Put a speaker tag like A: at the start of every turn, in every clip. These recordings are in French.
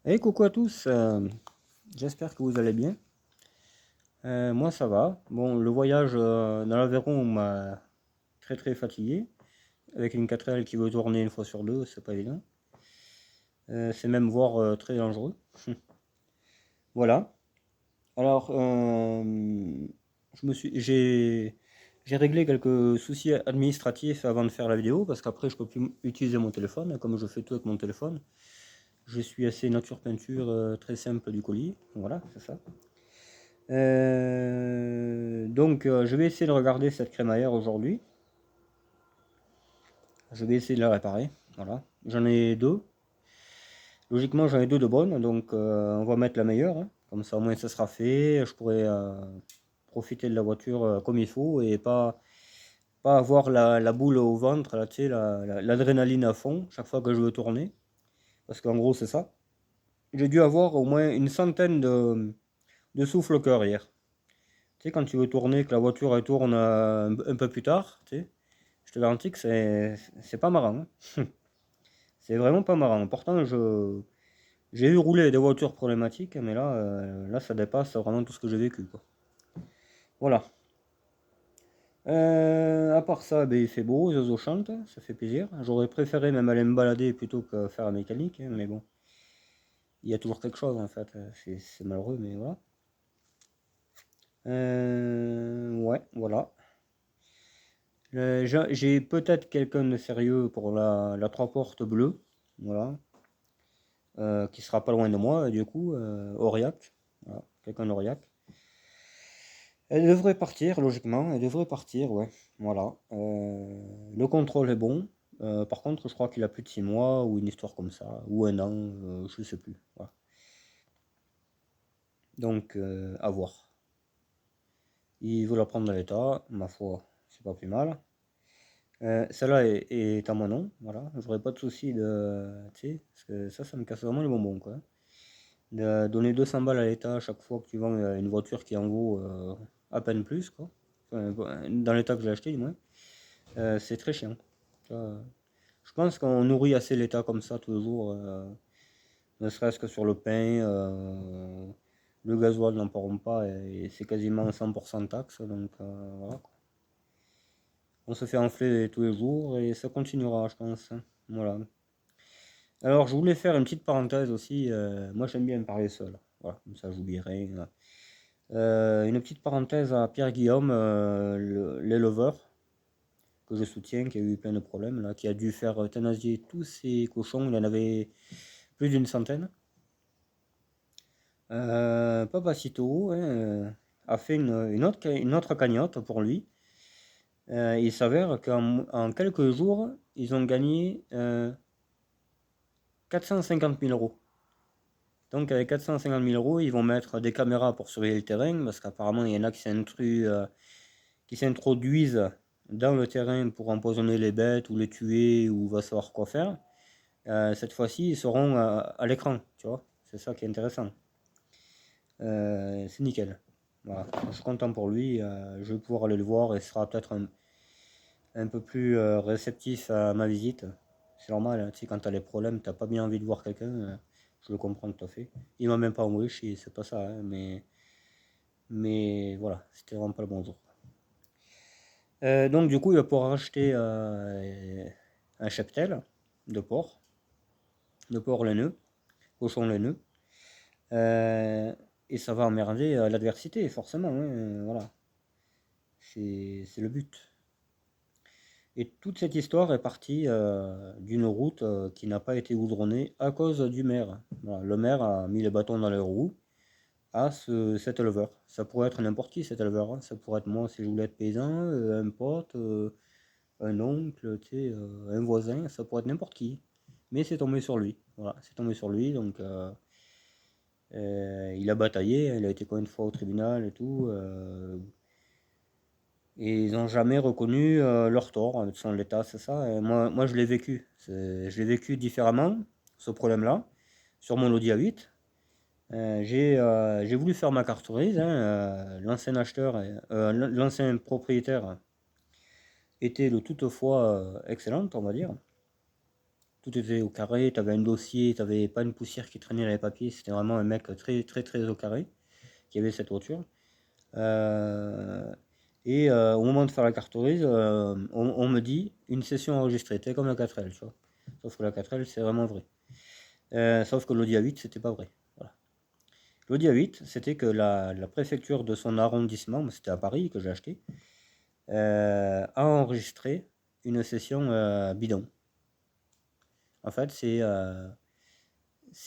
A: Hey, coucou à tous, j'espère que vous allez bien. Moi ça va. Bon, le voyage dans l'Aveyron m'a très fatigué. Avec une 4L qui veut tourner une fois sur deux, c'est pas évident. C'est même voire très dangereux. Voilà. Alors, j'ai réglé quelques soucis administratifs avant de faire la vidéo parce qu'après je peux plus utiliser mon téléphone, comme je fais tout avec mon téléphone. Je suis assez nature peinture, très simple du colis. Voilà, c'est ça. Donc, je vais essayer de regarder cette crémaillère aujourd'hui. Je vais essayer de la réparer. Voilà. J'en ai deux. Logiquement, j'en ai deux de bonnes. Donc, on va mettre la meilleure, hein. Comme ça, au moins, ça sera fait. Je pourrai profiter de la voiture comme il faut et pas avoir la boule au ventre, là, tu sais, l'adrénaline à fond chaque fois que je veux tourner. Parce qu'en gros, c'est ça. J'ai dû avoir au moins une centaine de souffle au cœur hier. Tu sais, quand tu veux tourner, que la voiture elle tourne un peu plus tard, tu sais, je te garantis que c'est pas marrant, hein. C'est vraiment pas marrant. Pourtant, j'ai eu roulé des voitures problématiques, mais là, ça dépasse vraiment tout ce que j'ai vécu, quoi. Voilà. À part ça, ben, il fait beau, les oiseaux chantent, ça fait plaisir. J'aurais préféré même aller me balader plutôt que faire la mécanique, hein, mais bon, il y a toujours quelque chose en fait. C'est malheureux, mais voilà. Ouais, voilà. J'ai peut-être quelqu'un de sérieux pour la 3 portes bleue, voilà, qui sera pas loin de moi, du coup, Aurillac, voilà, quelqu'un d'Aurillac. Elle devrait partir, logiquement, elle devrait partir, ouais, voilà. Le contrôle est bon, par contre, je crois qu'il a plus de 6 mois, ou une histoire comme ça, ou un an, je sais plus, voilà. Donc, à voir. Il veut la prendre dans l'état, ma foi, c'est pas plus mal. Celle-là est à mon nom, voilà. J'aurais pas de souci de. Tu sais, parce que ça me casse vraiment les bonbons, quoi. De donner 200 balles à l'État à chaque fois que tu vends une voiture qui en vaut à peine plus, quoi. Enfin, dans l'état que j'ai acheté, du moins. C'est très chiant. Ça, je pense qu'on nourrit assez l'État comme ça tous les jours, ne serait-ce que sur le pain. Le gasoil, n'en parlons pas, et c'est quasiment 100% de taxes, donc voilà, quoi. On se fait enfler tous les jours et ça continuera, je pense, hein. Voilà. Alors, je voulais faire une petite parenthèse aussi. Moi, j'aime bien parler seul. Voilà, comme ça, j'oublierai. Voilà. Une petite parenthèse à Pierre Guillaume, l'éleveur que je soutiens, qui a eu plein de problèmes, là, qui a dû faire euthanasier tous ses cochons. Il en avait plus d'une centaine. Papacito, hein, a fait une autre cagnotte pour lui. Il s'avère qu'en quelques jours, ils ont gagné 450 000 euros. Donc avec 450 000 euros, ils vont mettre des caméras pour surveiller le terrain, parce qu'apparemment il y en a qui s'introduisent dans le terrain pour empoisonner les bêtes ou les tuer ou va savoir quoi faire. Cette fois-ci, ils seront à l'écran, tu vois. C'est ça qui est intéressant. C'est nickel. Voilà. Je suis content pour lui. Je vais pouvoir aller le voir et sera peut-être un peu plus réceptif à ma visite. C'est normal, hein, tu sais, quand tu as les problèmes, t'as pas bien envie de voir quelqu'un. Je le comprends tout à fait. Il m'a même pas envoyé chier, c'est pas ça, hein, mais voilà, c'était vraiment pas le bon jour. Donc du coup, il va pouvoir acheter un cheptel de porc laineux, cochon laineux, euh, et ça va emmerder l'adversité, forcément, hein, voilà, c'est le but. Et toute cette histoire est partie d'une route qui n'a pas été goudronnée à cause du maire. Voilà, le maire a mis les bâtons dans les roues à cet éleveur. Ça pourrait être n'importe qui, cet éleveur, hein. Ça pourrait être moi si je voulais être paysan, un pote, un oncle, tu sais, un voisin, ça pourrait être n'importe qui. Mais c'est tombé sur lui. Voilà, c'est tombé sur lui, donc il a bataillé, il a été combien de fois au tribunal et tout. Et ils n'ont jamais reconnu leur tort sans l'État, c'est ça. Et moi, je l'ai vécu. Je l'ai vécu différemment, ce problème-là, sur mon Audi A8. J'ai voulu faire ma carte grise, hein, l'ancien acheteur, l'ancien propriétaire était de toutefois excellente, on va dire. tout était au carré, tu avais un dossier, tu n'avais pas une poussière qui traînait dans les papiers, c'était vraiment un mec très très très au carré qui avait cette voiture. Au moment de faire la carte grise, on me dit une session enregistrée, t'es comme la 4L, tu vois. Sauf que la 4L, c'est vraiment vrai. Sauf que l'Audi A8, c'était pas vrai. Voilà. L'Audi A8, c'était que la préfecture de son arrondissement, c'était à Paris que j'ai acheté, a enregistré une session bidon. En fait, c'est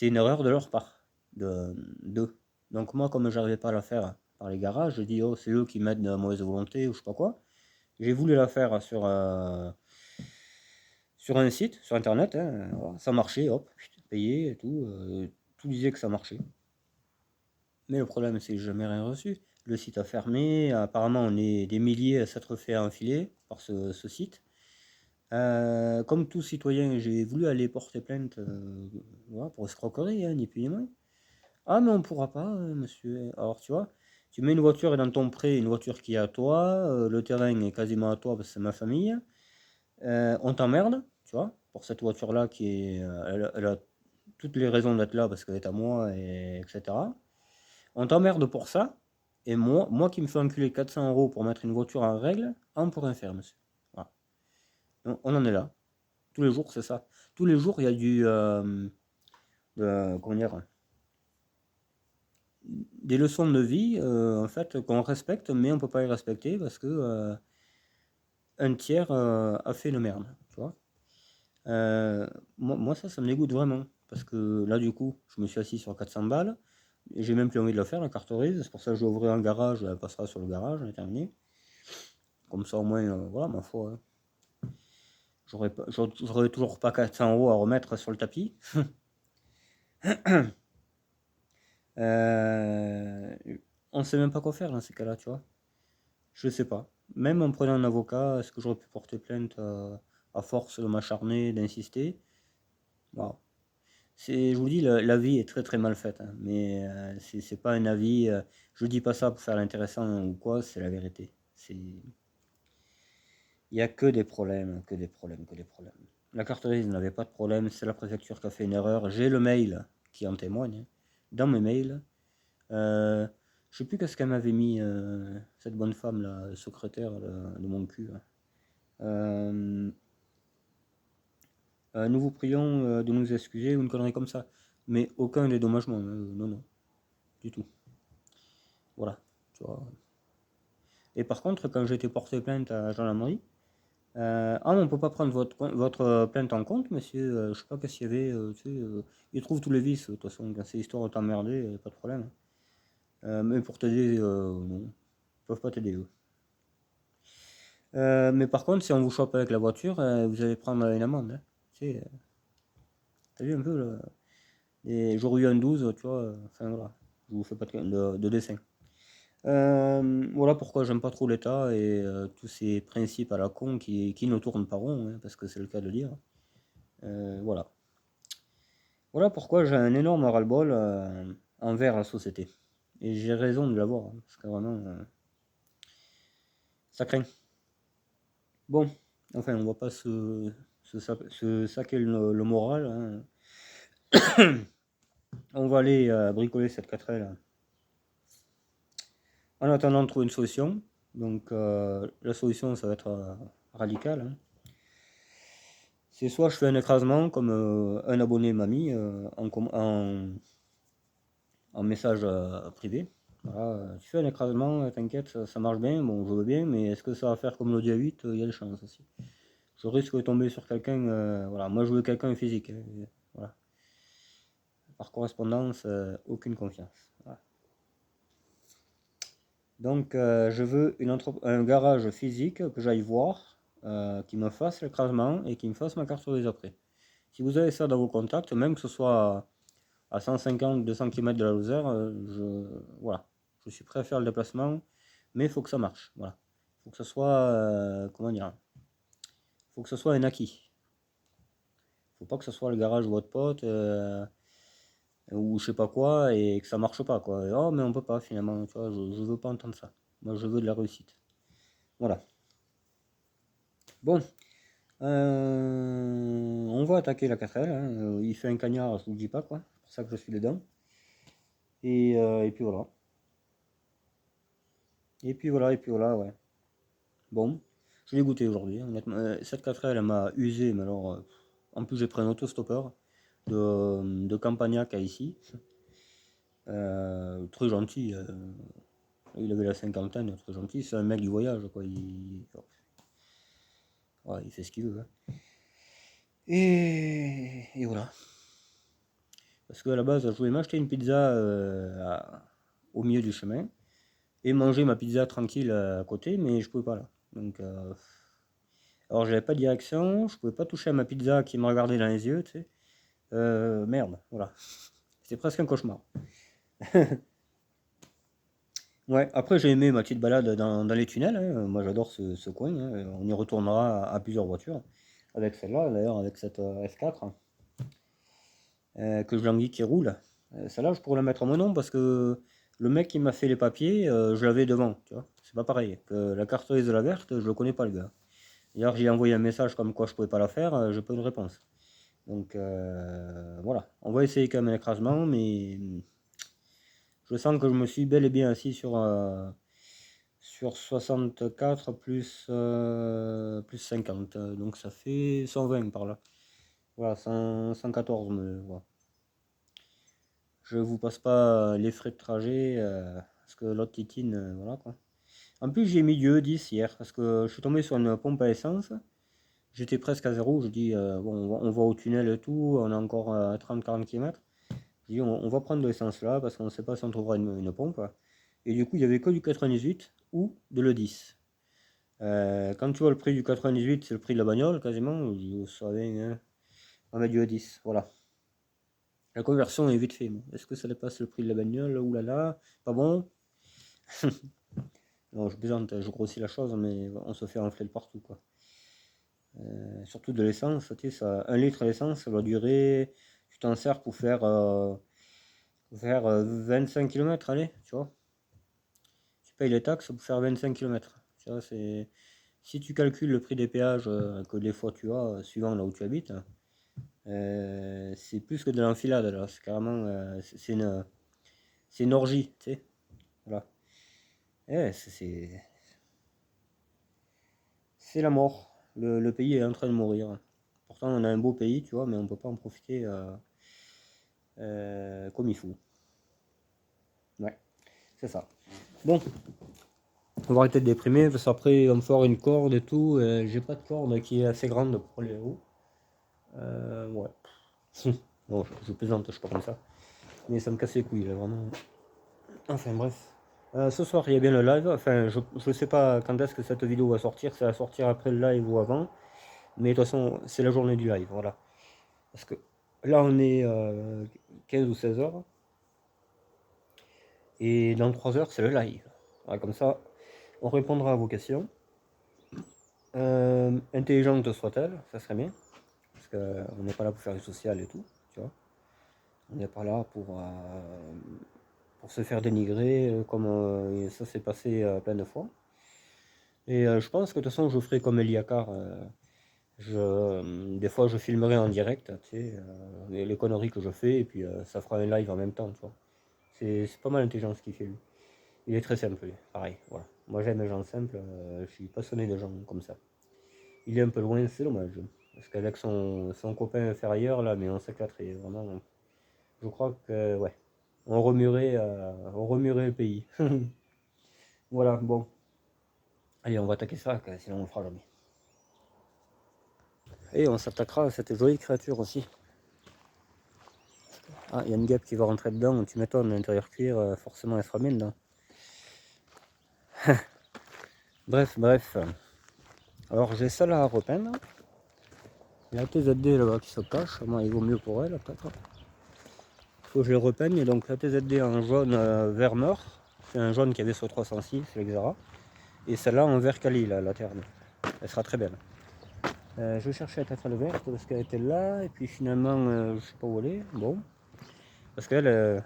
A: une erreur de leur part, d'eux. Donc moi, comme je n'arrivais pas à la faire par les garages, je dis, oh, c'est eux qui mettent de mauvaise volonté ou je sais pas quoi. J'ai voulu la faire sur un site, sur internet, hein, voilà. Ça marchait, hop, payé et tout disait que ça marchait. Mais le problème, c'est que j'ai jamais rien reçu. Le site a fermé, apparemment on est des milliers à s'être fait enfiler par ce site. Comme tout citoyen, j'ai voulu aller porter plainte voilà, pour escroquerie, hein, ni plus ni moins. Ah, mais on pourra pas, monsieur. Alors, tu vois, tu mets une voiture dans ton pré, une voiture qui est à toi, le terrain est quasiment à toi parce que c'est ma famille. On t'emmerde, tu vois, pour cette voiture-là qui est, elle a toutes les raisons d'être là parce qu'elle est à moi, et, etc. On t'emmerde pour ça, et moi qui me fais enculer 400 € pour mettre une voiture en règle, on peut rien faire, monsieur. Voilà. On en est là. Tous les jours, c'est ça. Tous les jours, il y a comment dire, des leçons de vie, en fait, qu'on respecte, mais on peut pas les respecter parce que un tiers a fait une merde, tu vois. Moi, ça me dégoûte vraiment. Parce que là, du coup, je me suis assis sur 400 balles. Et j'ai même plus envie de le faire, la carte grise. C'est pour ça que je vais ouvrir un garage. Elle passera sur le garage, on est terminé. Comme ça, au moins, voilà, ma foi. Hein. J'aurais toujours pas 400 € à remettre sur le tapis. Euh, on sait même pas quoi faire dans ces cas-là, tu vois. Je sais pas. Même en prenant un avocat, est-ce que j'aurais pu porter plainte à force de m'acharner, d'insister? Voilà. Je vous dis, la vie est très très mal faite, hein, mais c'est pas un avis. Je dis pas ça pour faire l'intéressant ou quoi, c'est la vérité. Il y a que des problèmes, que des problèmes, que des problèmes. La carte grise n'avait pas de problème, c'est la préfecture qui a fait une erreur. J'ai le mail qui en témoigne, hein, dans mes mails. Je sais plus qu'est-ce qu'elle m'avait mis, cette bonne femme, la secrétaire de mon cul. Là. Euh, nous vous prions de nous excuser ou une connerie comme ça. Mais aucun dédommagement, non, non, du tout. Voilà, tu vois. Et par contre, quand j'ai été porté plainte à la gendarmerie, ah non, on peut pas prendre votre plainte en compte, monsieur, je sais pas qu'est-ce qu'il y avait, tu sais, ils trouvent tous les vices, de toute façon, quand c'est histoire de t'emmerder, pas de problème. Mais pour t'aider, non, ils peuvent pas t'aider, eux. Mais par contre, si on vous chope avec la voiture, vous allez prendre une amende, hein. Tu sais, t'as vu un peu, là, et j'aurais eu un 12, tu vois, enfin voilà, je vous fais pas de dessin. Voilà pourquoi j'aime pas trop l'État et tous ces principes à la con qui ne tournent pas rond, hein, parce que c'est le cas de dire. Voilà. Voilà pourquoi j'ai un énorme ras-le-bol envers la société. Et j'ai raison de l'avoir, hein, parce que vraiment, ça craint. Bon, enfin, on va pas se saquer le moral. Hein. On va aller bricoler cette 4L en attendant de trouver une solution. Donc, la solution, ça va être radical. Hein. C'est soit je fais un écrasement, comme un abonné m'a mis en message privé. Voilà, tu fais un écrasement, t'inquiète, ça marche bien, bon, je veux bien, mais est-ce que ça va faire comme l'Audi A8? Il y a des chances aussi. Je risque de tomber sur quelqu'un, voilà, moi je veux quelqu'un physique. Hein, voilà. Par correspondance, aucune confiance. Voilà. Donc, je veux un garage physique que j'aille voir, qui me fasse l'écrasement et qui me fasse ma carte grise après. Si vous avez ça dans vos contacts, même que ce soit à 150-200 km de la Lozère, voilà, je suis prêt à faire le déplacement, mais il faut que ça marche. Voilà. Il faut que ce soit, comment dire, faut que ce soit un acquis. Il faut pas que ce soit le garage de votre pote ou je sais pas quoi et que ça marche pas quoi. Oh mais on peut pas finalement, tu vois, je veux pas entendre ça. Moi je veux de la réussite. Voilà. Bon, On va attaquer la 4L, hein. Il fait un cagnard, je vous le dis pas quoi, c'est pour ça que je suis dedans. Et puis voilà. Et puis voilà, ouais. Bon, je l'ai goûté aujourd'hui, honnêtement. Cette 4L, elle m'a usé, mais alors, en plus j'ai pris un autostoppeur de Campagnac à ici. Très gentil, il avait la cinquantaine, très gentil, c'est un mec du voyage, quoi. Ouais, il fait ce qu'il veut, hein. Et voilà. Parce qu'à la base, je voulais m'acheter une pizza au milieu du chemin et manger ma pizza tranquille à côté, mais je pouvais pas là. Donc, alors j'avais pas de direction, je pouvais pas toucher à ma pizza qui me regardait dans les yeux, tu sais. Merde, voilà. C'était presque un cauchemar. Ouais, après j'ai aimé ma petite balade dans les tunnels, hein. Moi j'adore ce coin, hein. On y retournera à plusieurs voitures. Avec celle-là, d'ailleurs, avec cette S4 que je l'envie qui roule. Celle-là, je pourrais la mettre à mon nom parce que le mec qui m'a fait les papiers, je l'avais devant, tu vois. C'est pas pareil. Que la carte grise de la verte, je le connais pas le gars. D'ailleurs, j'ai envoyé un message comme quoi je pouvais pas la faire, j'ai pas eu de réponse. Donc voilà, on va essayer quand même un écrasement, mais je sens que je me suis bel et bien assis sur 64 plus 50, donc ça fait 120 par là. Voilà, 114, voilà. Je vous passe pas les frais de trajet, parce que l'autre titine, voilà quoi. En plus, j'ai mis du E10 hier, parce que je suis tombé sur une pompe à essence. J'étais presque à zéro, je dis, bon, on va au tunnel et tout, on a encore 30-40 km. Je dis, on va prendre de l'essence là, parce qu'on ne sait pas si on trouvera une pompe. Et du coup, il n'y avait que du 98 ou de l'E10. Quand tu vois le prix du 98, c'est le prix de la bagnole quasiment. Je dis, vous savez, hein, on met du E10, voilà. La conversion est vite fait. Est-ce que ça dépasse le prix de la bagnole? Ouh là là, pas bon. Non, je plaisante, je grossis la chose, mais on se fait enfler de partout, quoi. Surtout de l'essence, tu sais, ça, 1 litre d'essence, ça va durer, tu t'en sers pour faire 25 km, allez, tu vois. Tu payes les taxes pour faire 25 km. Tu vois, c'est, si tu calcules le prix des péages que des fois tu as, suivant là où tu habites, c'est plus que de l'enfilade, là. C'est carrément, c'est une orgie, tu sais. Voilà. C'est la mort. Le pays est en train de mourir. Pourtant, on a un beau pays, tu vois, mais on ne peut pas en profiter comme il faut. Ouais, c'est ça. Bon, on va arrêter de déprimer, parce qu'après, on me faire une corde et tout. J'ai pas de corde qui est assez grande pour les roues. Ouais. Bon, je plaisante, je suis pas comme ça. Mais ça me casse les couilles, là, vraiment. Enfin, bref. Ce soir, il y a bien le live. Enfin, je sais pas quand est-ce que cette vidéo va sortir. Ça va sortir après le live ou avant. Mais de toute façon, c'est la journée du live, voilà. Parce que là, on est 15 ou 16 heures. Et dans 3 heures, c'est le live. Voilà, comme ça, on répondra à vos questions. Intelligente soit-elle, ça serait bien. Parce qu'on n'est pas là pour faire du social et tout, tu vois. On n'est pas là pour se faire dénigrer, comme ça s'est passé plein de fois. Et je pense que de toute façon, je ferai comme Eliakar. Des fois, je filmerai en direct, tu sais, les conneries que je fais, et puis ça fera un live en même temps, tu vois. C'est pas mal intelligent ce qu'il fait, lui. Il est très simple, lui. Pareil, voilà. Moi, j'aime les gens simples, je suis passionné de gens comme ça. Il est un peu loin, c'est dommage. Parce qu'avec son copain inférieur, là, mais on s'éclaterait, vraiment. Je crois que, ouais, on remuerait le pays. Voilà, bon. Allez, on va attaquer ça, sinon on le fera jamais. Et on s'attaquera à cette jolie créature aussi. Ah, il y a une guêpe qui va rentrer dedans, tu m'étonnes, l'intérieur cuir, forcément elle sera bien dedans. Bref. Alors j'ai ça là à repeindre. Il y a la TZD là-bas qui se cache, moi il vaut mieux pour elle peut-être. Il faut que je le repeigne, donc la TZD en jaune vert mort. C'est un jaune qui avait sur 306, c'est l'Exara. Et celle-là en vert Cali, la terne. Elle sera très belle. Je cherchais à être le vert parce qu'elle était là, et puis finalement, je sais pas où elle est. Bon, parce qu'elle,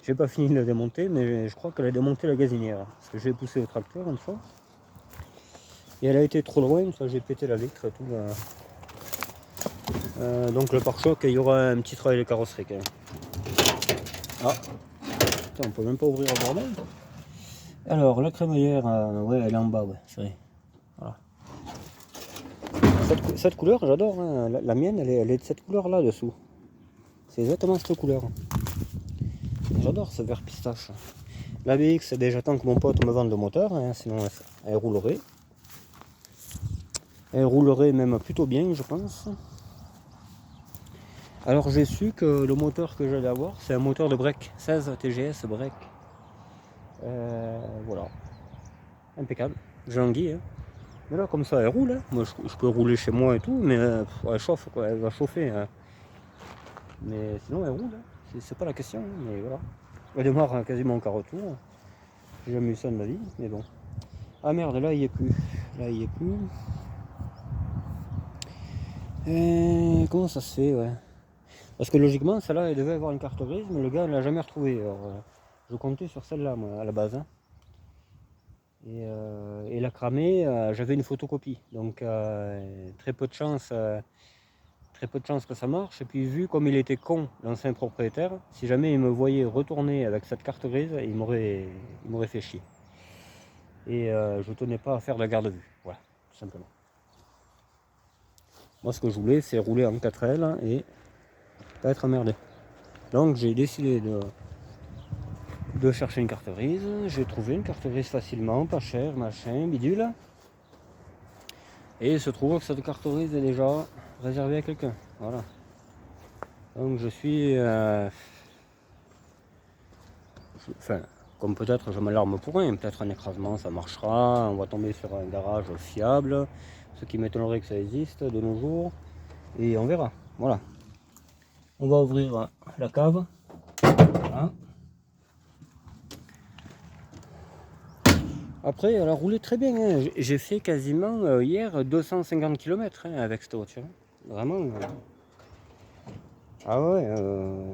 A: j'ai pas fini de la démonter, mais je crois qu'elle a démonté la gazinière. Parce que j'ai poussé au tracteur une fois. Et elle a été trop loin, ça j'ai pété la vitre et tout. Donc le pare-choc, il y aura un petit travail de carrosserie quand même. Ah, putain, on peut même pas ouvrir le bordel. Alors la crémaillère, ouais, elle est en bas, ouais, c'est vrai. Voilà. Cette couleur, j'adore. Hein. La mienne, elle est de cette couleur-là dessous. C'est exactement cette couleur. J'adore ce vert pistache. La BX, j'attends que mon pote me vende le moteur, hein, sinon elle roulerait. Elle roulerait même plutôt bien, je pense. Alors j'ai su que le moteur que j'allais avoir, c'est un moteur de break, 16 TGS break. Voilà, impeccable. J'ai anguille. Hein. Mais là, comme ça, elle roule. Hein. Moi, je peux rouler chez moi et tout, mais elle chauffe, quoi. Elle va chauffer. Hein. Mais sinon, elle roule. Hein. C'est pas la question, hein, mais voilà. Elle démarre hein, quasiment qu'à retour. J'ai jamais eu ça de ma vie, mais bon. Ah merde, là, il n'y est plus. Là, il n'y est plus. Comment ça se fait, ouais. Parce que logiquement, celle-là, elle devait avoir une carte grise, mais le gars ne l'a jamais retrouvée. Alors, je comptais sur celle-là, moi, à la base. Hein. Et la cramée, j'avais une photocopie. Donc, très peu de chance. Très peu de chance que ça marche. Et puis vu comme il était con, l'ancien propriétaire, si jamais il me voyait retourner avec cette carte grise, il m'aurait fait chier. Et je tenais pas à faire de la garde à vue. Voilà, tout simplement. Moi ce que je voulais, c'est rouler en 4L et pas être emmerdé. Donc j'ai décidé de chercher une carte grise. J'ai trouvé une carte grise facilement, pas cher, machin, bidule. Et il se trouve que cette carte grise est déjà réservée à quelqu'un. Voilà. Donc je suis... enfin, comme peut-être je m'alarme pour rien, peut-être un écrasement ça marchera, on va tomber sur un garage fiable, ce qui m'étonnerait que ça existe de nos jours, et on verra. Voilà. On va ouvrir la cave. Voilà. Après, elle a roulé très bien. Hein. J'ai fait quasiment hier 250 km hein, avec cette voiture. Vraiment. Ah ouais,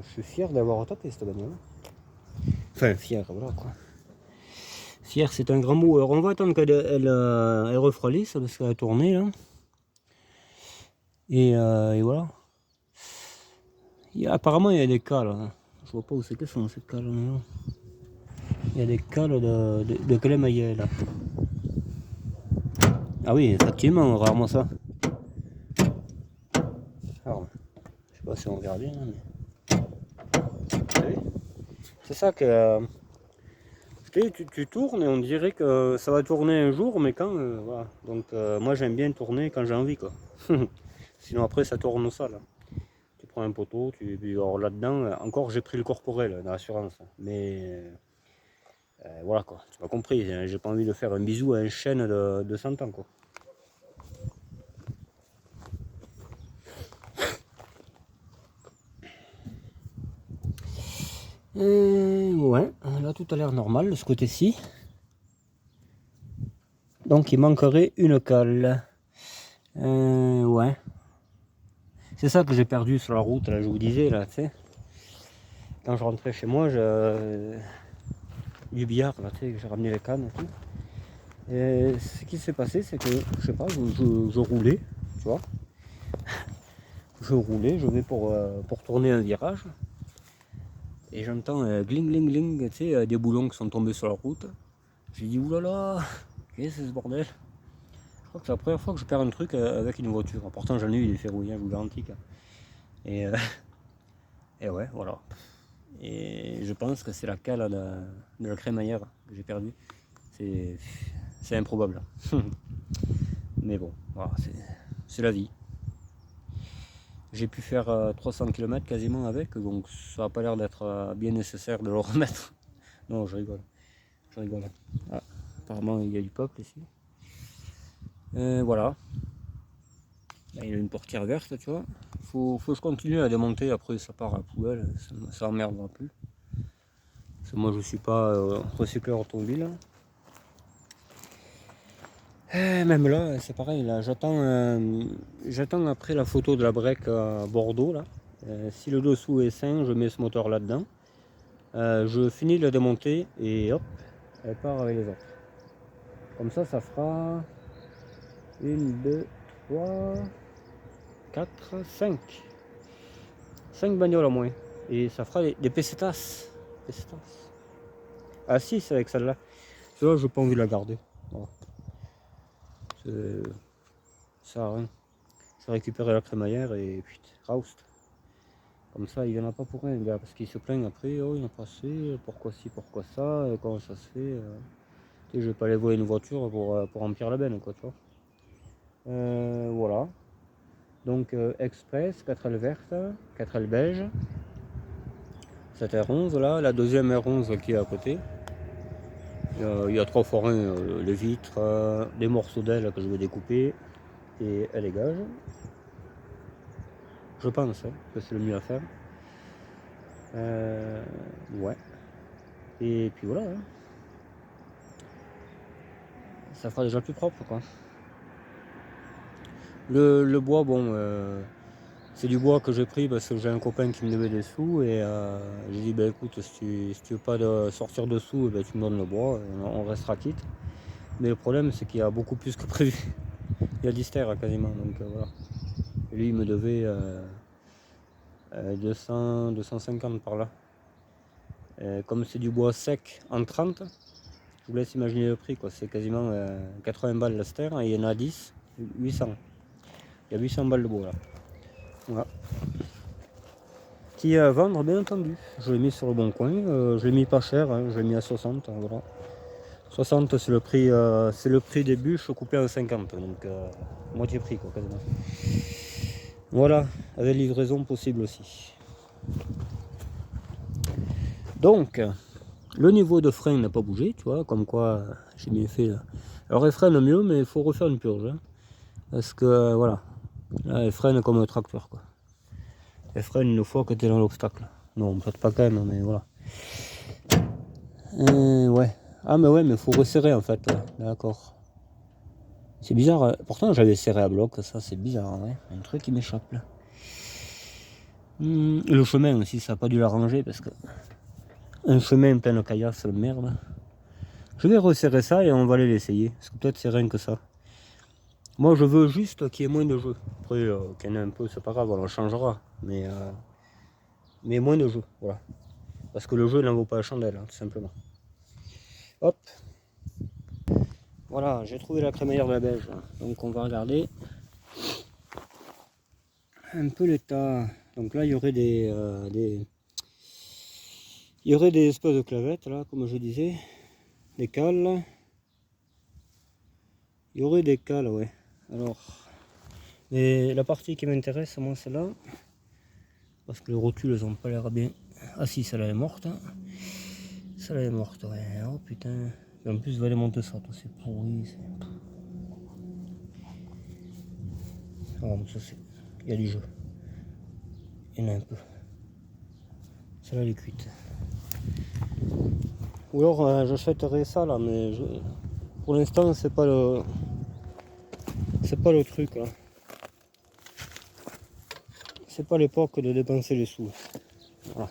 A: je suis fier d'avoir tapé cette bagnole. Enfin, fier, voilà quoi. Fier, c'est un grand mot. Alors, on va attendre qu'elle refroidisse parce qu'elle a tourné là. Et voilà. Apparemment, il y a des cales. Hein. Je vois pas où c'est que sont ces cales. Hein. Il y a des cales de crémaillère là. Ah oui, effectivement, rarement ça. Alors, je sais pas si on verra bien. Hein, mais... C'est ça que... tu tournes et on dirait que ça va tourner un jour, mais quand... voilà. Donc moi j'aime bien tourner quand j'ai envie quoi. Sinon après ça tourne au sol. Hein. Tu prends un poteau, alors là-dedans, encore j'ai pris le corporel dans l'assurance. Mais voilà quoi, tu m'as compris, j'ai pas envie de faire un bisou à un chêne de 100 ans quoi. Ouais, là tout a l'air normal de ce côté-ci. Donc il manquerait une cale. Ouais. C'est ça que j'ai perdu sur la route, là je vous disais là, tu sais. Quand je rentrais chez moi, du billard, là, tu sais, j'ai ramené les cannes et tout. Et ce qui s'est passé, c'est que, je sais pas, je roulais, tu vois. Je roulais, je vais pour tourner un virage. Et j'entends gling gling gling, tu sais, des boulons qui sont tombés sur la route. J'ai dit, oulala, qu'est-ce que c'est ce bordel? Je crois que c'est la première fois que je perds un truc avec une voiture. Pourtant j'en ai eu des ferrouillés, je vous garantis. Et, et ouais, voilà. Et je pense que c'est la cale de la crémaillère que j'ai perdue. C'est improbable. Mais bon, voilà, c'est la vie. J'ai pu faire 300 km quasiment avec, donc ça n'a pas l'air d'être bien nécessaire de le remettre. Non, je rigole. Je rigole. Ah, apparemment, il y a du peuple ici. Voilà. Là, il y a une portière verte, tu vois. Faut que je continue à démonter, après ça part à la poubelle, ça emmerdera plus. Parce que moi, je suis pas recycleur automobile. Même là, c'est pareil, là, j'attends après la photo de la break à Bordeaux, là. Si le dessous est sain, je mets ce moteur là-dedans. Je finis de la démonter et hop, elle part avec les autres. Comme ça fera 1, 2, 3, 4, 5. 5 bagnoles au moins. Et ça fera des pesetas. Ah 6 avec celle-là. Celle-là, j'ai pas envie de la garder. Voilà. Ça sert à rien. C'est récupérer la crémaillère et puis Raust. Comme ça, il n'y en a pas pour rien, gars, parce qu'il se plaint après, oh, il n'y en a pas assez, pourquoi ci, pourquoi ça, comment ça se fait. Tu sais, je vais pas aller voler une voiture pour remplir la benne, quoi, tu vois. Voilà. Donc, express, 4L verte, 4L beige. Cette R11 là, la deuxième R11 qui est à côté. Il y a 3 fois 1, les vitres, des morceaux d'aile que je vais découper et elle dégage. Je pense que c'est le mieux à faire. Ouais. Et puis voilà. Hein. Ça fera déjà plus propre quoi. Le bois, bon, c'est du bois que j'ai pris parce que j'ai un copain qui me devait des sous et j'ai dit, bah écoute, si tu veux pas sortir de sous, bah, tu me donnes le bois, on restera quitte. Mais le problème, c'est qu'il y a beaucoup plus que prévu. Il y a 10 terres quasiment, donc voilà. Et lui, il me devait 250 par là. Comme c'est du bois sec en 30, je vous laisse imaginer le prix, quoi. C'est quasiment 80 balles la ster et il y en a 10, 800. Il y a 800 balles de bois là. Voilà. Qui est à vendre, bien entendu. Je l'ai mis sur le bon coin, je l'ai mis pas cher, hein, je l'ai mis à 60. Voilà. 60 c'est le prix des bûches coupées en 50, donc moitié prix quoi quasiment. Voilà, avec livraison possible aussi. Donc, le niveau de frein n'a pas bougé, tu vois, comme quoi j'ai bien fait là. Alors elle freine mieux, mais il faut refaire une purge. Hein, parce que voilà, là elle freine comme un tracteur quoi. Elle freine une fois que tu es dans l'obstacle. Non, peut-être pas quand même, mais voilà. Ouais. Ah mais ouais, mais il faut resserrer en fait. D'accord. C'est bizarre. Pourtant j'avais serré à bloc, ça c'est bizarre. Ouais. Un truc qui m'échappe là. Le chemin aussi, ça n'a pas dû l'arranger parce que un chemin plein de caillasses, merde. Je vais resserrer ça et on va aller l'essayer. Parce que peut-être c'est rien que ça. Moi je veux juste qu'il y ait moins de jeu. Après qu'il y en ait un peu, c'est pas grave, on le changera. Mais moins de jeu, voilà. Parce que le jeu n'en vaut pas la chandelle, hein, tout simplement. Hop. Voilà, j'ai trouvé la crémaillère de la beige. Donc on va regarder un peu l'état. Donc là il y aurait il y aurait des espèces de clavettes là, comme je disais. Des cales. Il y aurait des cales, ouais. Alors, mais la partie qui m'intéresse, moi, c'est là. Parce que les rotules, elles ont pas l'air bien. Ah si, celle-là est morte. Celle-là est morte, ouais. Oh putain. Et en plus, je vais aller monter ça, c'est pourri. Oh, mais ça, c'est. Il y a du jeu. Il y en a un peu. Celle-là, elle est cuite. Ou alors, j'achèterai ça là, mais pour l'instant, c'est pas le. C'est pas le truc là. C'est pas l'époque de dépenser les sous. Voilà.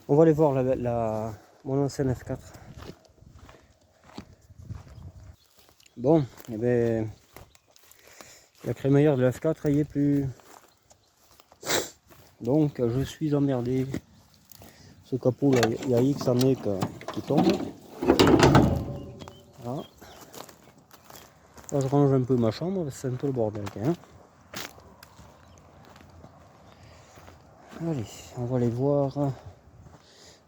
A: On va aller voir mon ancienne F4. Bon, et ben la crémaillère de la F4 elle y est plus. Donc je suis emmerdé. Ce capot là, il y a X années qui tombe. Voilà. Là je range un peu ma chambre, c'est un peu le bordel. Hein. Allez, on va aller voir.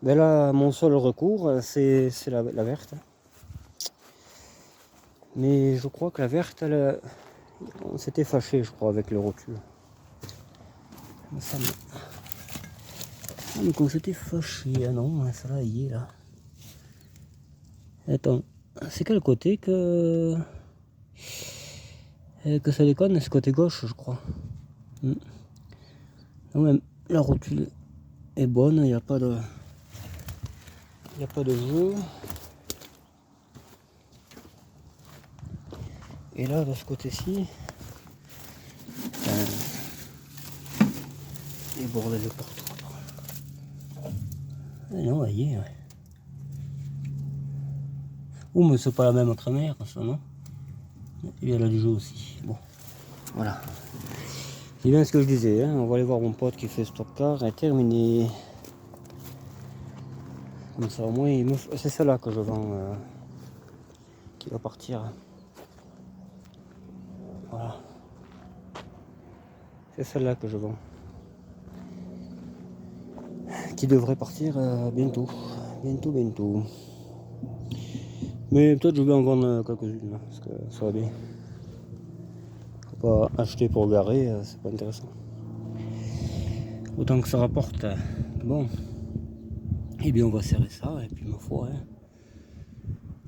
A: Ben là, mon seul recours, c'est la verte. Mais je crois que la verte, on s'était fâché, je crois, avec les rotules. Ça me qu'on s'était fâché. Ah non, ça là, il est là. Attends, c'est quel côté que ça déconne? C'est côté gauche, je crois. Non, même la rotule est bonne, il n'y a pas de jeu. Et là, de ce côté-ci, les bordels de partout. Ah non, elle y est, ouais. Oh, mais c'est pas la même crémaillère, ça, non? Et elle a du jeu aussi. Bon, voilà. C'est bien ce que je disais, hein. On va aller voir mon pote qui fait stockage et terminé. Comme ça, au moins, c'est celle-là que je vends, qui va partir. Voilà. C'est celle-là que je vends. Qui devrait partir bientôt. Bientôt. Mais peut-être je vais en vendre quelques-unes, là, parce que ça va bien. Faut pas acheter pour garer, c'est pas intéressant. Autant que ça rapporte. Bon. Et bien on va serrer ça, et puis ma foi, hein,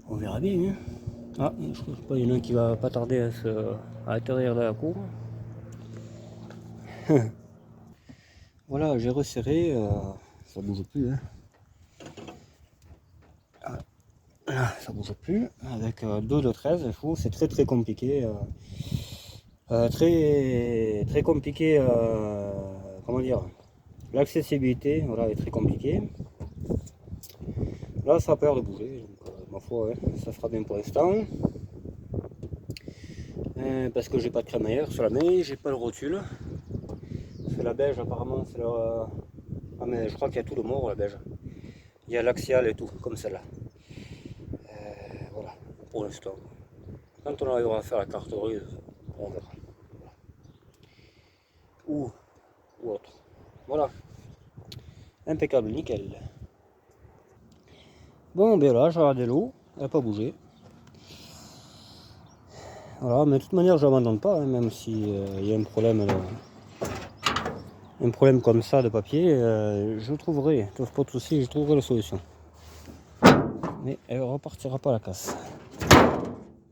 A: on verra bien. Hein. Ah, je sais pas, il y en a un qui va pas tarder à atterrir dans la cour. Voilà, j'ai resserré, ça bouge plus. Hein. Là, ça bouge plus. Avec 2 de 13, il faut, c'est très compliqué. Très compliqué, comment dire, l'accessibilité, voilà, est très compliquée. Là, ça a peur de bouger, donc ma foi, ouais, ça sera bien pour l'instant. Parce que j'ai pas de crémaillère sur la main, j'ai pas le rotule. Parce que la beige, apparemment, c'est leur. Ah, mais je crois qu'il y a tout le mort, la beige. Il y a l'axial et tout, comme celle-là. Voilà, pour l'instant. Quand on arrivera à faire la carterie, on verra. Ou autre. Voilà. Impeccable, nickel. Bon, ben là, j'ai regardé l'eau, elle n'a pas bougé. Voilà, mais de toute manière, je l'abandonne pas, hein, même si y a un problème là. Un problème comme ça de papier, je trouverai, pas de soucis, je trouverai la solution. Mais elle repartira pas à la casse.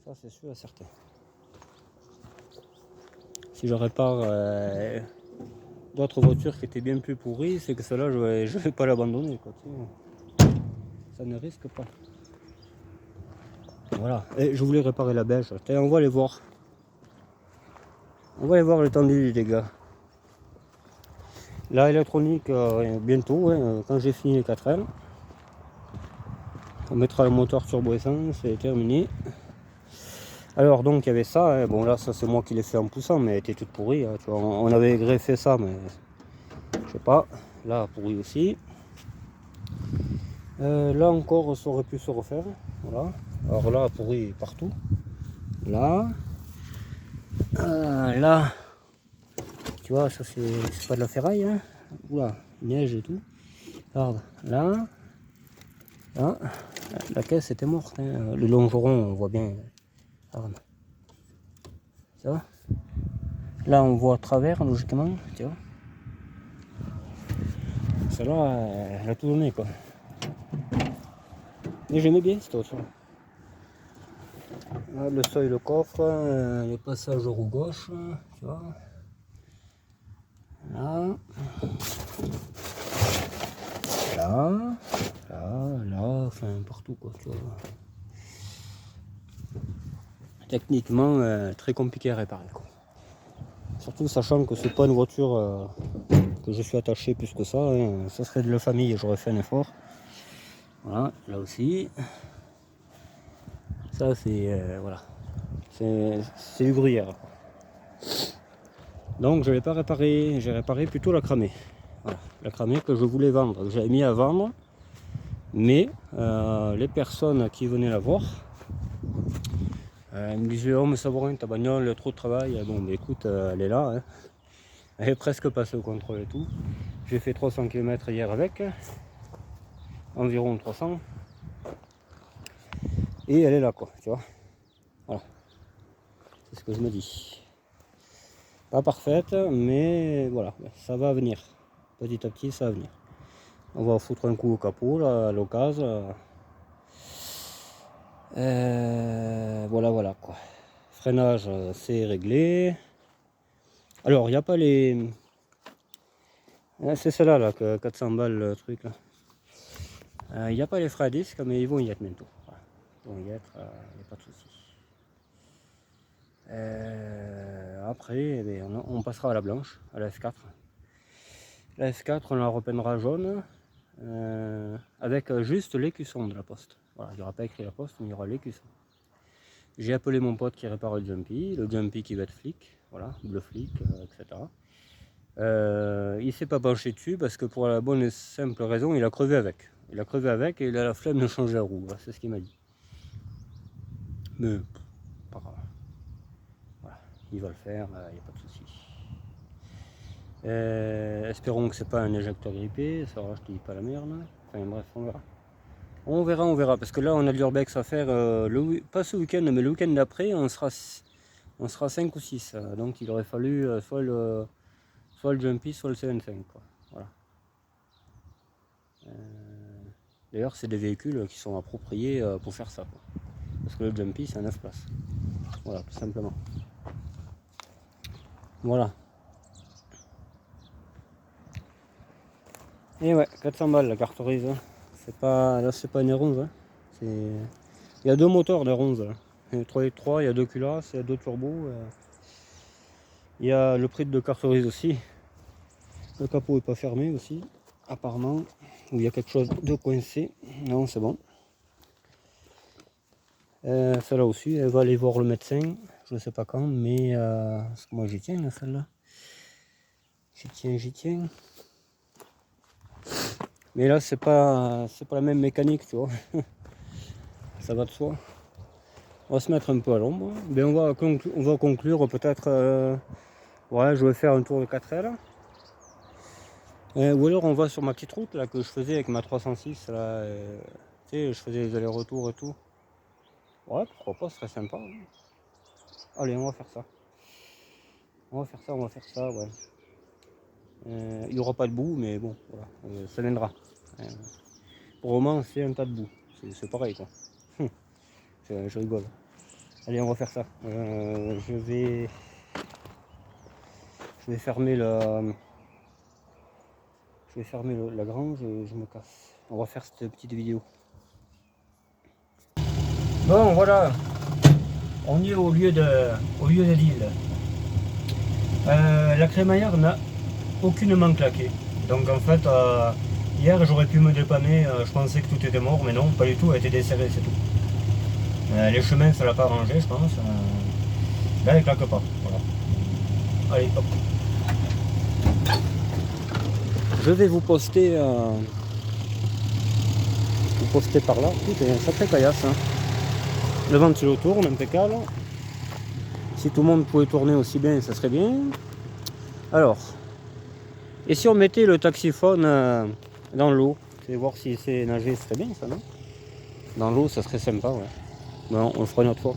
A: Ça c'est sûr et certain. Si je répare d'autres voitures qui étaient bien plus pourries, c'est que celle-là je vais pas l'abandonner. Ça ne risque pas. Voilà. Et je voulais réparer la beige. On va aller voir. On va aller voir l'étendue du dégât. La électronique bientôt, hein, quand j'ai fini les 4L. On mettra le moteur turbo essence, c'est terminé. Alors donc il y avait ça, hein. Bon là ça c'est moi qui l'ai fait en poussant, mais elle était toute pourrie. Hein, tu vois. On avait greffé ça, mais je sais pas. Là pourri aussi. Là encore ça aurait pu se refaire. Voilà. Alors là pourri partout. Là. Là. Tu vois, ça c'est pas de la ferraille. Hein. Oula, neige et tout. Regarde, là. Là. La caisse était morte. Hein. Le longeron, on voit bien. Regarde. Ça va. Là on voit à travers logiquement, tu vois. Celle-là, elle a tout donné quoi. Mais j'aimais bien cette autre. Là, le seuil, le coffre, le passage au roue gauche, tu vois. Là. Là, enfin partout quoi, tu vois. Techniquement, très compliqué à réparer quoi. Surtout sachant que c'est pas une voiture que je suis attaché plus que ça. Hein. Ça serait de la famille et j'aurais fait un effort. Voilà, là aussi. Ça c'est voilà. C'est du gruyère. Donc je ne l'ai pas réparé, j'ai réparé plutôt la cramée. Voilà, la cramée que je voulais vendre, que j'avais mis à vendre. Mais les personnes qui venaient la voir, me disaient oh mais Sabourin, ta bagnole, il y a trop de travail. Bon mais écoute, elle est là. Hein. Elle est presque passée au contrôle et tout. J'ai fait 300 km hier avec. Environ 300. Et elle est là quoi, tu vois. Voilà. C'est ce que je me dis. Pas parfaite, mais voilà, ça va venir. Petit à petit, ça va venir. On va foutre un coup au capot là, à l'occasion. Voilà quoi. Freinage, c'est réglé. Alors, il n'y a pas les. C'est celle-là là, que 400 balles le truc là. Il n'y a pas les freins à disque, mais ils vont y être bientôt. Voilà. Ils vont y être, il n'y a pas de souci. Après, eh bien, on passera à la blanche, à la F4. La F4, on la repeindra jaune. avec juste l'écusson de la poste. Voilà, il n'y aura pas écrit la poste, mais il y aura l'écusson. J'ai appelé mon pote qui répare le Jumpy qui va être flic, voilà, bleu flic, etc. Il s'est pas penché dessus parce que pour la bonne et simple raison, il a crevé avec. Il a crevé avec et il a la flemme de changer la roue, voilà, c'est ce qu'il m'a dit. Mais, pas grave. Voilà, il va le faire, il n'y a pas de souci. Espérons que c'est pas un éjecteur grippé, ça je dis pas la merde. Enfin bref, on verra. On verra, parce que là on a de l'urbex à faire, pas ce week-end, mais le week-end d'après, on sera 5 ou 6. Donc il aurait fallu soit le Jumpy, soit le CN5. Quoi. Voilà. D'ailleurs, c'est des véhicules qui sont appropriés pour faire ça. Quoi. Parce que le Jumpy, c'est un 9 places. Voilà, tout simplement. Voilà. Et ouais, 400 balles la carte grise. Là, c'est pas une R11. Hein. Il y a deux moteurs d'R11. Il y a 3 il y a 2 culasses, il y a 2 turbos. Il y a le prix de carte grise aussi. Le capot est pas fermé aussi, apparemment. Ou il y a quelque chose de coincé. Non, c'est bon. Celle-là aussi, elle va aller voir le médecin. Je ne sais pas quand, mais parce que moi j'y tiens, celle-là. J'y tiens. Mais là, c'est pas la même mécanique, tu vois. Ça va de soi. On va se mettre un peu à l'ombre. Mais on va conclure peut-être. Ouais, je vais faire un tour de 4L. Ou alors on va sur ma petite route là que je faisais avec ma 306. Là, tu sais, je faisais les allers-retours et tout. Ouais, pourquoi pas, ce serait sympa. Allez, on va faire ça. On va faire ça, ouais. Il n'y aura pas de boue, mais bon, voilà, ça viendra. Pour le moment, c'est un tas de boue. C'est pareil, quoi. Je rigole. Allez, on va faire ça. Je vais fermer la grange et je me casse. On va faire cette petite vidéo. Bon, voilà. On est au lieu de l'île. La crémaillère n'a aucunement claqué. Donc en fait, hier j'aurais pu me dépanner, je pensais que tout était mort, mais non, pas du tout, elle a été desserrée, c'est tout. Les chemins, ça l'a pas arrangé, je pense. Là, elle claque pas. Voilà. Allez, hop. Je vais vous poster par là. Putain, un sacré caillasse. Hein. Le ventilo tourne, impeccable. Si tout le monde pouvait tourner aussi bien, ça serait bien. Alors, et si on mettait le taxiphone dans l'eau, et voir si c'est nager, ce serait bien ça, non? Dans l'eau, ça serait sympa, ouais. Bon, on le fera une autre fois.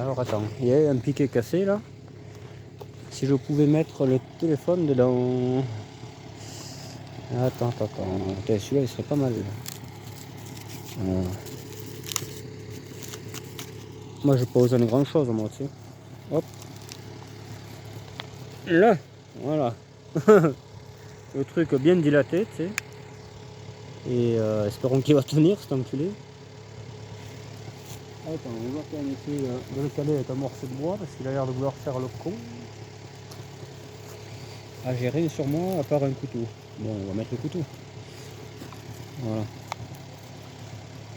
A: Alors attends, il y a un piquet cassé là. Si je pouvais mettre le téléphone dedans. Attends. Celui-là, il serait pas mal. Moi, j'ai pas besoin de grand chose, moi, tu sais. Hop. Là, voilà. Le truc bien dilaté, tu sais. Et espérons qu'il va tenir, cet enculé. Attends, on va quand même essayer de le caler avec un morceau de bois, parce qu'il a l'air de vouloir faire le con. Ah, j'ai rien sur moi à part un couteau. Bon, on va mettre le couteau.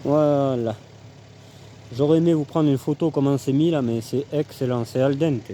A: Voilà. J'aurais aimé vous prendre une photo comment c'est mis là, mais c'est excellent, c'est al dente.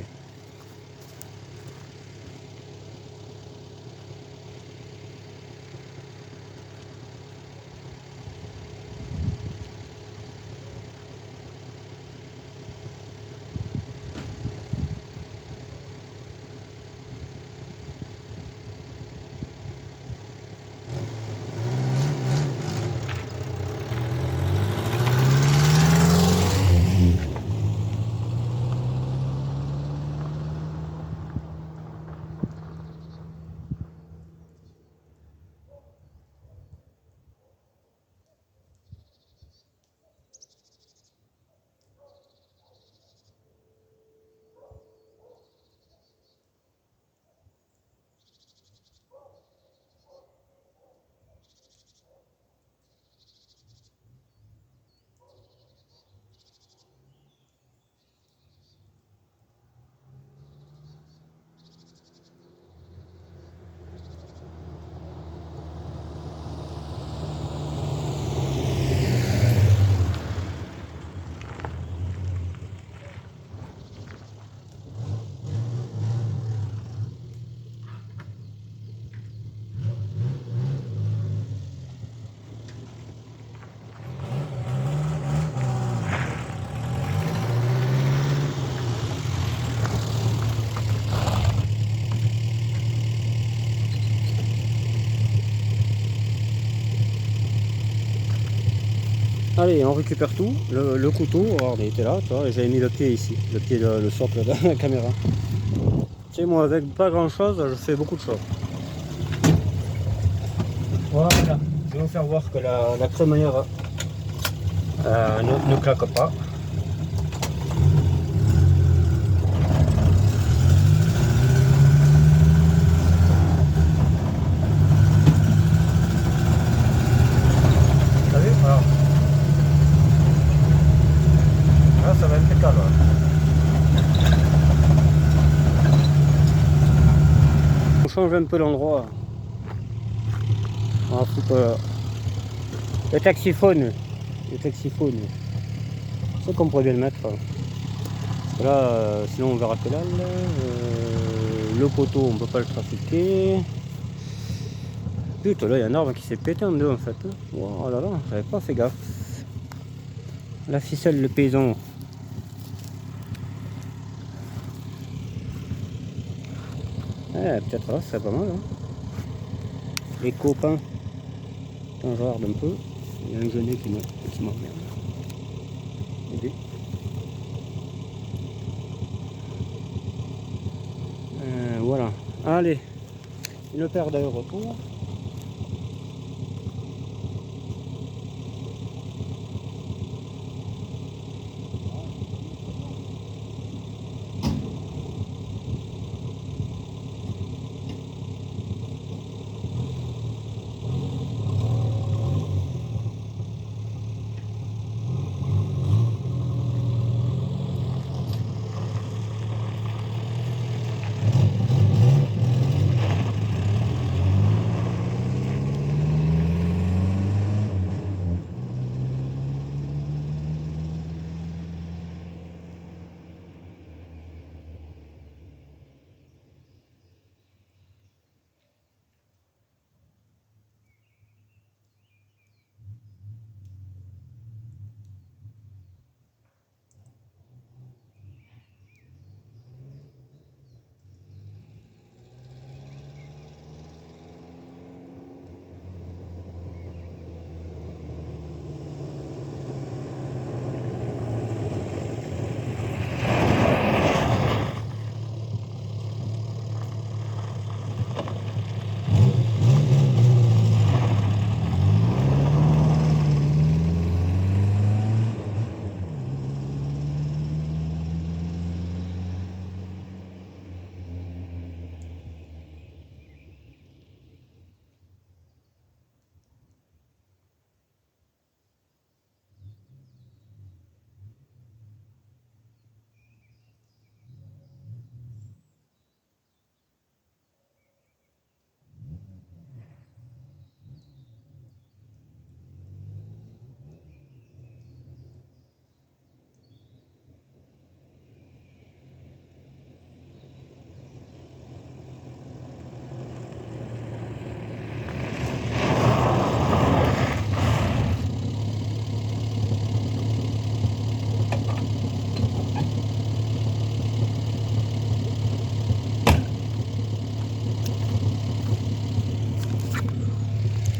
A: Allez, on récupère tout. Le couteau, regarde, il était là, tu vois, et j'avais mis le pied ici, le socle de la caméra. Tu sais, moi, avec pas grand chose, je fais beaucoup de choses. Voilà, je vais vous faire voir que la crémaillère ne claque pas. Vous savez, voilà. Là, ça va être impeccable. On change un peu l'endroit. On va foutre le taxiphone. Le taxiphone. C'est qu'on pourrait bien le mettre. Parce que là, sinon on verra que dalle. Le poteau, on peut pas le trafiquer. Putain, là, il y a un arbre qui s'est pété en deux en fait. Oh là là, j'avais pas fait gaffe. La ficelle, le paysan. Peut-être là, c'est pas mal. Hein. Les copains. Quand je regarde un peu, il y a un jeunet qui m'emmerde. Voilà. Allez, une paire d'aéroports.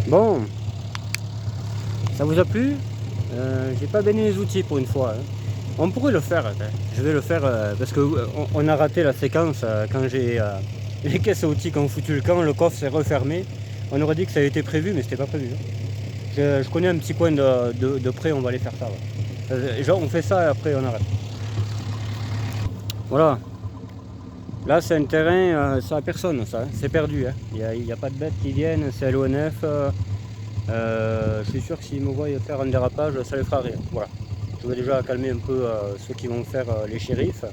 A: Bon, ça vous a plu? J'ai pas béni les outils pour une fois. Hein. On pourrait le faire. Hein. Je vais le faire parce que on a raté la séquence quand j'ai les caisses à outils qui ont foutu le camp, le coffre s'est refermé. On aurait dit que ça avait été prévu, mais c'était pas prévu. Hein. Je connais un petit coin de près, on va aller faire ça. Ouais. Genre on fait ça et après on arrête. Voilà. Là c'est un terrain, ça a personne, ça. Hein. C'est perdu. Hein. Il n'y a pas de bêtes qui viennent, c'est l'ONF. Je suis sûr que s'ils me voient faire un dérapage, ça les fera rire. Voilà. Je vais déjà calmer un peu ceux qui vont faire les shérifs.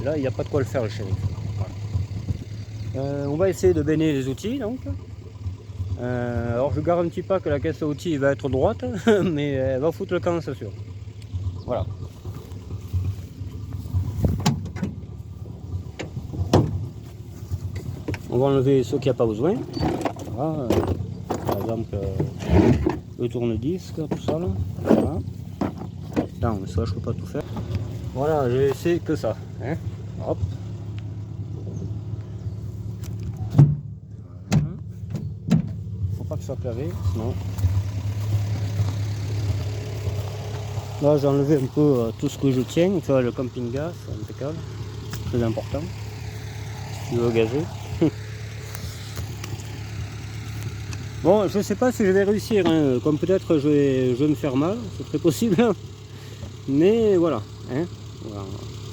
A: Là, il n'y a pas de quoi le faire, le shérif. Voilà. On va essayer de bénir les outils, donc. Alors, je ne garantis pas que la caisse à outils va être droite, mais elle va foutre le camp, c'est sûr. Voilà. On va enlever ceux qui n'ont pas besoin. Voilà. Par exemple, le tourne-disque, tout ça là. Voilà. Non, mais ça, je peux pas tout faire. Voilà, j'ai laissé que ça. Hein. Hop. Faut pas que ça soit clavé, sinon. Là j'ai enlevé un peu tout ce que je tiens, tu vois, le camping-gaz, impeccable, très important, si tu veux gazer. Bon, je sais pas si je vais réussir, hein. Comme peut-être je vais me faire mal, c'est très possible, mais voilà, hein. Voilà.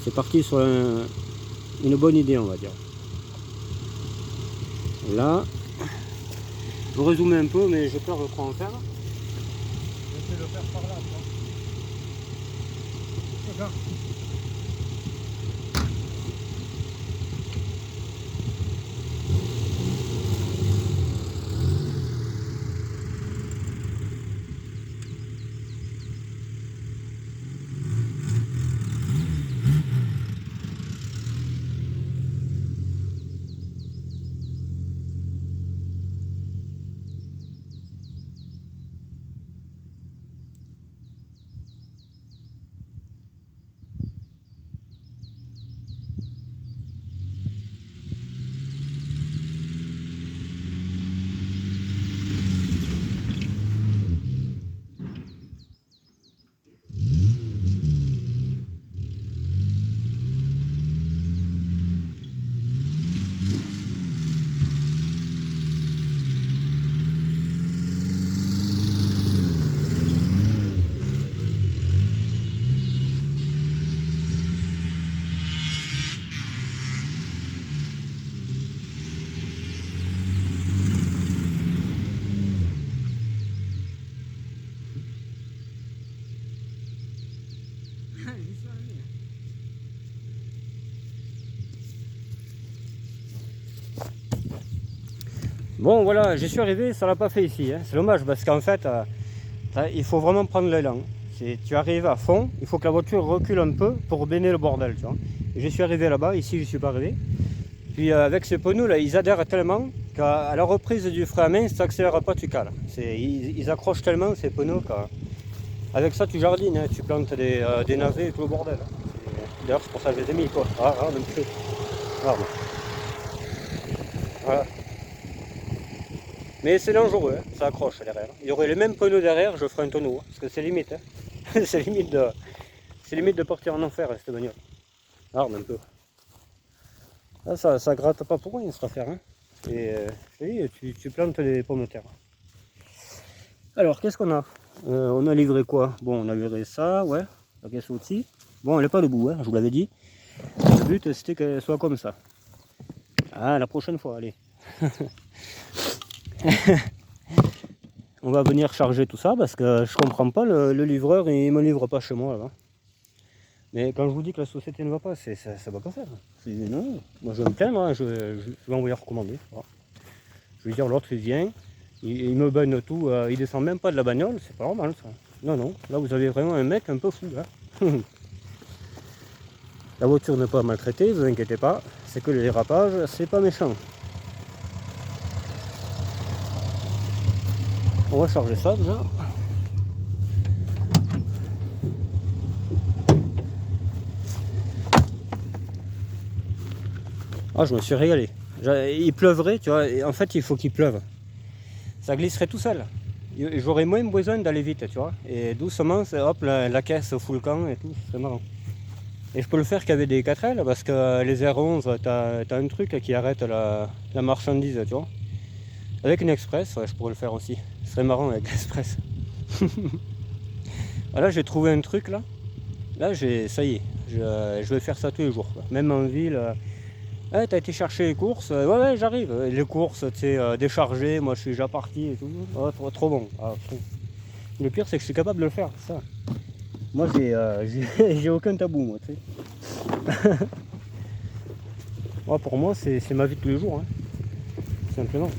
A: C'est parti sur une bonne idée, on va dire. Là, je vais résumer un peu, mais j'ai peur de trop en faire. Je vais le faire par là, quoi. Bon voilà, j'y suis arrivé, ça l'a pas fait ici, hein. C'est dommage parce qu'en fait, il faut vraiment prendre l'élan. Tu arrives à fond, il faut que la voiture recule un peu pour baigner le bordel, tu vois. Et je suis arrivé là-bas, ici je suis pas arrivé. Puis avec ces pneus là, ils adhèrent tellement qu'à la reprise du frein à main, si tu n'accélères pas, tu cales. Ils accrochent tellement ces pneus qu'avec ça tu jardines, hein, tu plantes des navets et tout le bordel. D'ailleurs c'est pour ça que je les ai mis, quoi. Ah, un petit peu. Ah, bon. Voilà. Mais c'est dangereux, hein, ça accroche derrière. Il y aurait les mêmes pneus derrière, je ferais un tonneau, hein, parce que c'est limite. Hein. c'est limite de partir en enfer, cette bagnole. Arme un peu. Là, ça gratte pas pour rien cette affaire. Hein. Et je te dis, tu plantes des pommes de terre. Alors, qu'est-ce qu'on a on a livré quoi? Bon, on a livré ça, ouais, la caisse au-dessus. Bon, elle n'est pas debout, hein, je vous l'avais dit. Le but, c'était qu'elle soit comme ça. Ah, la prochaine fois, allez. On va venir charger tout ça parce que je comprends pas, le livreur il me livre pas chez moi là. Mais quand je vous dis que la société ne va pas, ça va pas faire. Je dis non, moi je vais me plaindre, hein, je vais envoyer recommander. Voilà. Je vais dire l'autre il vient, il me baigne tout, il descend même pas de la bagnole, c'est pas normal ça. Non, non, là vous avez vraiment un mec un peu fou là. La voiture n'est pas maltraitée, vous inquiétez pas, c'est que les dérapages, c'est pas méchant. On va charger ça déjà. Ah, je me suis régalé. Il pleuvrait, tu vois, et en fait il faut qu'il pleuve. Ça glisserait tout seul. J'aurais moins besoin d'aller vite, tu vois. Et doucement, hop, la caisse fout le camp et tout, c'est marrant. Et je peux le faire qu'avec des 4L parce que les R11, t'as un truc qui arrête la marchandise, tu vois. Avec une express, ouais, je pourrais le faire aussi. Ce serait marrant avec l'express. Là, j'ai trouvé un truc là. Là, ça y est, je vais faire ça tous les jours. Quoi. Même en ville. T'as été chercher les courses? Ouais, j'arrive. Les courses, tu sais, déchargées, moi je suis déjà parti et tout. Oh, trop bon. Ah, le pire, c'est que je suis capable de le faire, ça. Moi, j'ai aucun tabou, moi, tu sais. Pour moi, c'est ma vie de tous les jours, hein. Simplement.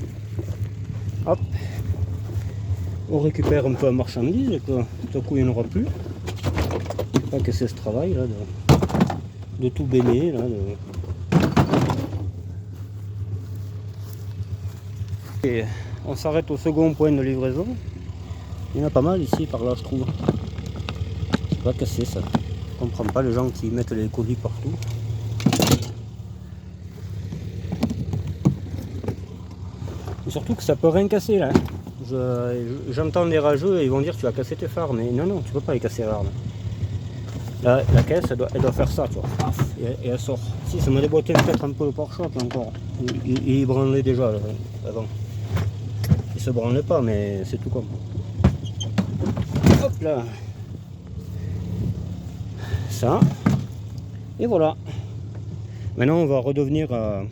A: Hop. On récupère un peu la marchandise, et que tout à coup, il n'y en aura plus. Pas que c'est ce travail, là, de tout baigner, là, Et on s'arrête au second point de livraison. Il y en a pas mal ici, par là, je trouve. C'est pas cassé ça. Je comprends pas les gens qui mettent les colis partout. Et surtout que ça peut rien casser là. J'entends des rageux et ils vont dire tu vas casser tes phares. Mais non, tu peux pas les casser les phares. La caisse, elle doit faire ça, tu vois. Paf, et elle sort. Si, ça m'a déboîté peut-être un peu le pare-choc encore. Il branlait déjà avant. Il se branlait pas, mais c'est tout comme. Hop là. Ça. Et voilà. Maintenant, on va redevenir un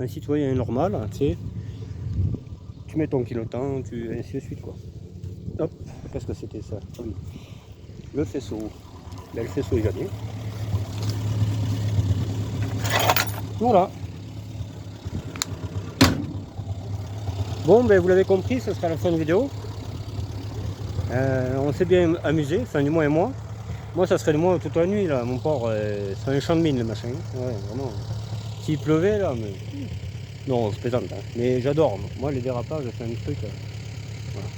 A: citoyen normal, tu sais. Tu mets ton kilotant, ainsi de suite, quoi. Hop, qu'est-ce que c'était ça? Oui. Le faisceau. Là, le faisceau est gagné. Voilà. Bon, ben vous l'avez compris, ce sera la fin de vidéo. On s'est bien amusé, enfin du moins et moi. Moi, ça serait de moi toute la nuit, là, mon port. C'est un champ de mine, le machin. Ouais, vraiment. S'il pleuvait, là, mais... Non, je plaisante, hein. Mais j'adore. Moi, les dérapages, c'est un truc... voilà.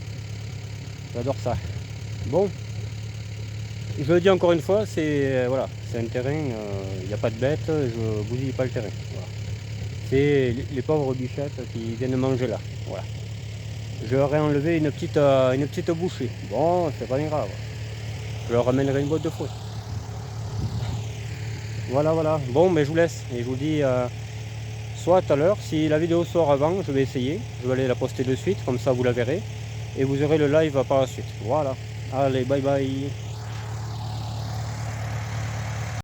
A: J'adore ça. Bon. Je le dis encore une fois, c'est voilà, c'est un terrain, il n'y a pas de bêtes, je bousille pas le terrain. Voilà. C'est les pauvres bichettes qui viennent manger là. Voilà. Je leur ai enlevé une petite bouchée. Bon, c'est pas grave. Je leur ramènerai une boîte de fruits. Voilà, voilà. Bon, mais je vous laisse et je vous dis soit tout à l'heure. Si la vidéo sort avant, je vais essayer. Je vais aller la poster de suite, comme ça vous la verrez. Et vous aurez le live par la suite. Voilà. Allez, bye bye.